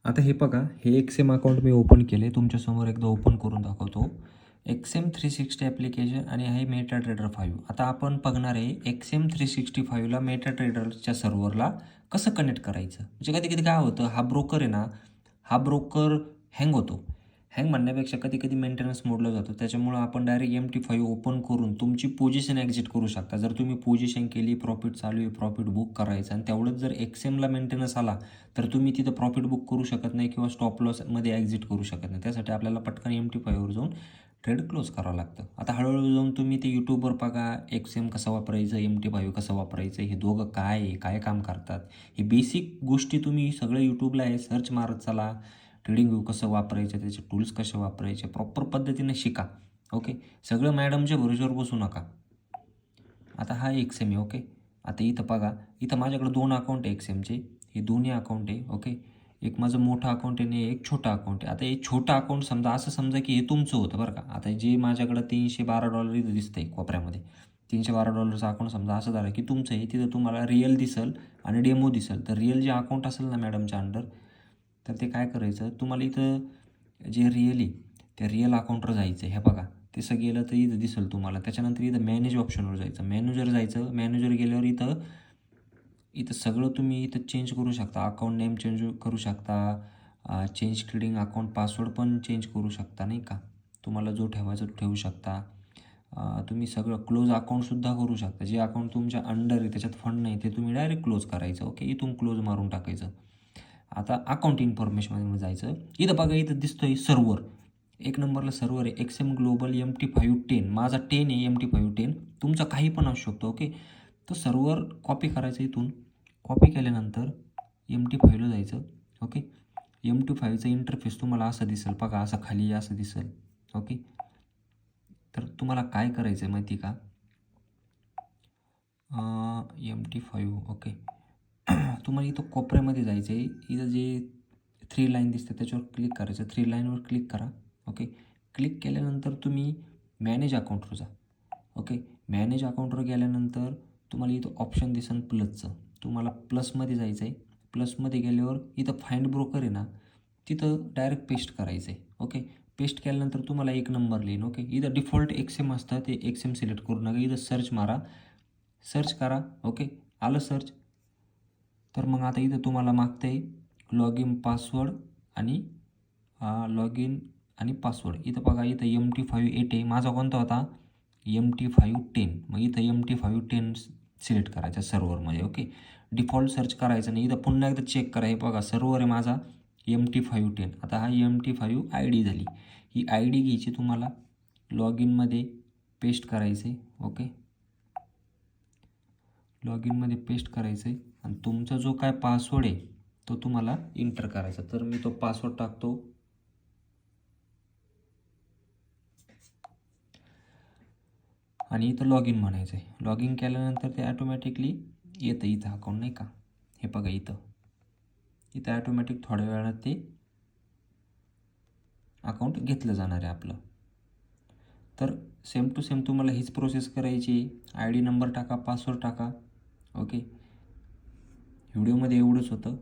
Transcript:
आता हे बघा, हे एक्सेम अकाउंट मी ओपन केले. तुमच्यासमोर एकदा ओपन करून दाखवतो. एक्सेम 360 ॲप्लिकेशन आणि आहे मेटाट्रेडर 5. आता आपण बघणार आहे एक्सेम 365ला मेटाट्रेडरच्या सर्व्हरला कसं कनेक्ट करायचं. म्हणजे कधी-कधी काय होतं, हा ब्रोकर आहे ना, हा ब्रोकर हँग होतो. हँग म्हणण्यापेक्षा कधी-कधी मेंटेनन्स मोडला जातो. त्याच्यामुळं आपण डायरेक्ट MT5 ओपन करून तुमची पोझिशन एक्झिट करू शकता. जर तुम्ही पोझिशन केली, प्रॉफिट चालू आहे, प्रॉफिट बुक करायचं आणि तेवढंच जर एक्सेमला मेंटेनन्स आला, तर तुम्ही तिथं प्रॉफिट बुक करू शकत नाही किंवा स्टॉप लॉसमध्ये एक्झिट करू शकत नाही. त्यासाठी आपल्याला पटकन MT5वर जाऊन ट्रेड क्लोज करावं लागतं. आता हळूहळू जाऊन तुम्ही ते यूट्यूबवर बघा, एक्सेम कसं वापरायचं, MT5 कसं वापरायचं, हे दोघं काय आहे, काय काम करतात, हे बेसिक गोष्टी तुम्ही सगळं यूट्यूबला आहे, सर्च मारत चला. ट्रेडिंग व्यू कसं वापरायचं, त्याचे टूल्स कसे वापरायचे, प्रॉपर पद्धतीने शिका. ओके, सगळं मॅडमच्या भरोश्यावर बसू नका. आता हा एक्सेम आहे. ओके, आता इथं बघा, इथं माझ्याकडे 2 अकाउंट आहे एक्सेमचे. हे दोन्ही अकाउंट आहे. ओके, एक माझं मोठं अकाउंट आहे आणि एक छोटं अकाउंट आहे. आता हे छोटं अकाउंट समजा, असं समजा की हे तुमचं होतं बरं का. आता जे माझ्याकडं $312 इथं दिसतंय कोपऱ्यामध्ये, $312चं अकाउंट समजा असं झालं की तुमचं आहे. तिथं तुम्हाला रिअल दिसेल आणि डेमो दिसेल. तर रिअल जे अकाउंट असेल ना मॅडमच्या अंडर, तर ते काय करायचं, तुम्हाला इथं जे रिअल आहे त्या रिअल अकाउंटवर जायचं. हे बघा, तसं गेलं तर इथं दिसेल तुम्हाला. त्याच्यानंतर इथं मॅनेज ऑप्शनवर जायचं. मॅनेजर गेल्यावर इथं इथं सगळं तुम्ही इथं चेंज करू शकता. अकाउंट नेम चेंज करू शकता, चेंज ट्रेडिंग अकाउंट पासवर्ड पण चेंज करू शकता, नाही का. तुम्हाला जो ठेवायचा तो ठेवू शकता. तुम्ही सगळं क्लोज अकाउंटसुद्धा करू शकता. जे अकाउंट तुमच्या अंडर आहे, त्याच्यात फंड नाही, ते तुम्ही डायरेक्ट क्लोज करायचं. ओके, इथून क्लोज मारून टाकायचं. आता अकाउंट इन्फॉर्मेशनमध्ये जायचं. इथं बघा, इथं दिसतोय सर्व्हर. एक नंबरला सर्व्हर आहे एक्सेम ग्लोबल MT510. माझा 10 आहे MT510. तुमचा काही पण असू शकतो. ओके, तो सर्व्हर कॉपी करायचं. इथून कॉपी केल्यानंतर MT5ला जायचं. ओके, MT5चा इंटरफेस तुम्हाला असं दिसेल बघा, असं खाली असं दिसेल. ओके, तर तुम्हाला काय करायचं आहे माहिती का, MT5. ओके, तुम्हाला इथं कोपऱ्यामध्ये जायचं आहे. इथं जे 3 लाईन दिसते त्याच्यावर क्लिक करायचं. 3 लाईनवर क्लिक करा. ओके, क्लिक केल्यानंतर तुम्ही मॅनेज अकाउंटवर जा. ओके, मॅनेज अकाउंटवर गेल्यानंतर तुम्हाला इथं ऑप्शन दिसेल प्लसचं. तुम्हाला प्लसमध्ये जायचं आहे. प्लसमध्ये गेल्यावर इथं फाइंड ब्रोकर आहे ना, तिथं डायरेक्ट पेस्ट करायचं आहे. ओके, पेस्ट केल्यानंतर तुम्हाला एक नंबर लिहिन. ओके, इथं डिफॉल्ट एक्सेम असतं, ते एक्सेम सिलेक्ट करू नका. इथं सर्च मारा, सर्च करा. ओके, आलं सर्च. तर मग आता इथं तुम्हाला मागतं आहे लॉग इन पासवर्ड आणि लॉग इन आणि पासवर्ड. इथं बघा, इथं MT508 आहे. माझा कोणता होता, MT510. मग इथं MT510 सिलेक्ट करायचा सर्व्हरमध्ये. ओके, डिफॉल्ट सर्च करायचं नाही. इथं पुन्हा एकदा चेक करा. हे बघा, सर्व्हर आहे माझा MT510. आता हा MT5 ID झाली. ही ID घ्यायची तुम्हाला, लॉग इनमध्ये पेस्ट करायचे. ओके, लॉग इनमध्ये पेस्ट करायचं आहे आणि तुमचा जो काय पासवर्ड आहे तो तुम्हाला इंटर करायचा. तर मी तो पासवर्ड टाकतो आणि इथं लॉग इन म्हणायचं आहे. लॉग इन केल्यानंतर ते ॲटोमॅटिकली येतं इथं अकाउंट, नाही का. हे बघा, इथं ॲटोमॅटिक थोड्या वेळात ते अकाउंट घेतलं जाणार आहे आपलं. तर सेम टू सेम तुम्हाला हीच प्रोसेस करायची. ID नंबर टाका, पासवर्ड टाका. ओके, व्हिडिओमध्ये एवढंच होतं.